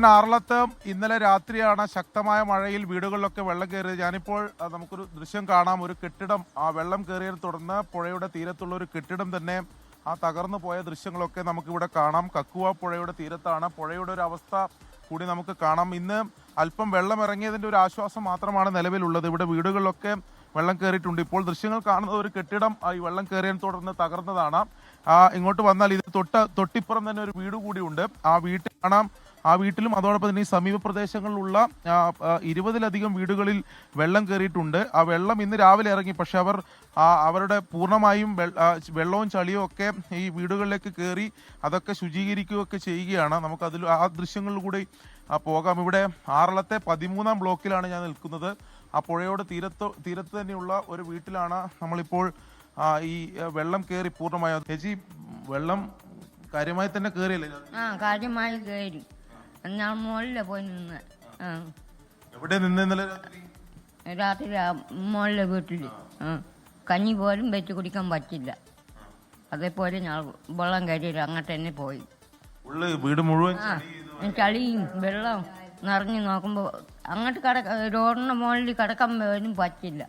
ആറളത്ത് ഇന്നലെ രാത്രിയാണ് ശക്തമായ മഴയിൽ വീടുകളിലൊക്കെ വെള്ളം കയറിയത്. ഞാനിപ്പോൾ നമുക്കൊരു ദൃശ്യം കാണാം. ഒരു കെട്ടിടം ആ വെള്ളം കയറിയതിനെ തുടർന്ന് പുഴയുടെ തീരത്തുള്ള ഒരു കെട്ടിടം തന്നെ ആ തകർന്നു പോയ ദൃശ്യങ്ങളൊക്കെ നമുക്കിവിടെ കാണാം. കക്കുവ പുഴയുടെ തീരത്താണ്. പുഴയുടെ ഒരു അവസ്ഥ കൂടി നമുക്ക് കാണാം. ഇന്ന് അല്പം വെള്ളം ഇറങ്ങിയതിൻ്റെ ഒരു ആശ്വാസം മാത്രമാണ് നിലവിലുള്ളത്. ഇവിടെ വീടുകളിലൊക്കെ വെള്ളം കയറിയിട്ടുണ്ട്. ഇപ്പോൾ ദൃശ്യങ്ങൾ കാണുന്നത് ഒരു കെട്ടിടം ഈ വെള്ളം കയറിയതിനെ തുടർന്ന് തകർന്നതാണ്. ഇങ്ങോട്ട് വന്നാൽ ഇത് തൊട്ടിപ്പുറം തന്നെ ഒരു വീട് കൂടിയുണ്ട്. ആ വീട്ടിൽ കാണാം. ആ വീട്ടിലും അതോടൊപ്പം തന്നെ ഈ സമീപ പ്രദേശങ്ങളിലുള്ള 20-ലധികം വീടുകളിൽ വെള്ളം കയറിയിട്ടുണ്ട്. ആ വെള്ളം ഇന്ന് രാവിലെ ഇറങ്ങി. പക്ഷെ അവരുടെ പൂർണ്ണമായും വെള്ളവും ചളിയും ഒക്കെ ഈ വീടുകളിലേക്ക് കയറി അതൊക്കെ ശുചീകരിക്കുകയൊക്കെ ചെയ്യുകയാണ്. നമുക്ക് ആ ദൃശ്യങ്ങളിൽ കൂടി പോകാം. ഇവിടെ ആറളത്തെ 13-ാം ബ്ലോക്കിലാണ് ഞാൻ നിൽക്കുന്നത്. ആ പുഴയോട് തീരത്ത് തന്നെയുള്ള ഒരു വീട്ടിലാണ് നമ്മളിപ്പോൾ. ഈ വെള്ളം കയറി പൂർണ്ണമായും. ചേച്ചി, വെള്ളം കാര്യമായി തന്നെ കയറിയല്ലേ? കാര്യമായി കയറി. ഞാൻ മുകളിലെ പോയി നിന്ന്. എവിടെ നിന്ന്? രാത്രി മുകളിലെ വീട്ടിൽ കഞ്ഞി പോലും വെച്ച് കുടിക്കാൻ പറ്റില്ല. അതേപോലെ ഞാൻ വെള്ളം കയറിയില്ല, അങ്ങോട്ട് തന്നെ പോയി. വീട് മുഴുവൻ ചളിയും വെള്ളം നിറഞ്ഞു നോക്കുമ്പോൾ അങ്ങോട്ട് റോഡിന്റെ മുകളിൽ കിടക്കാൻ പോലും പറ്റില്ല.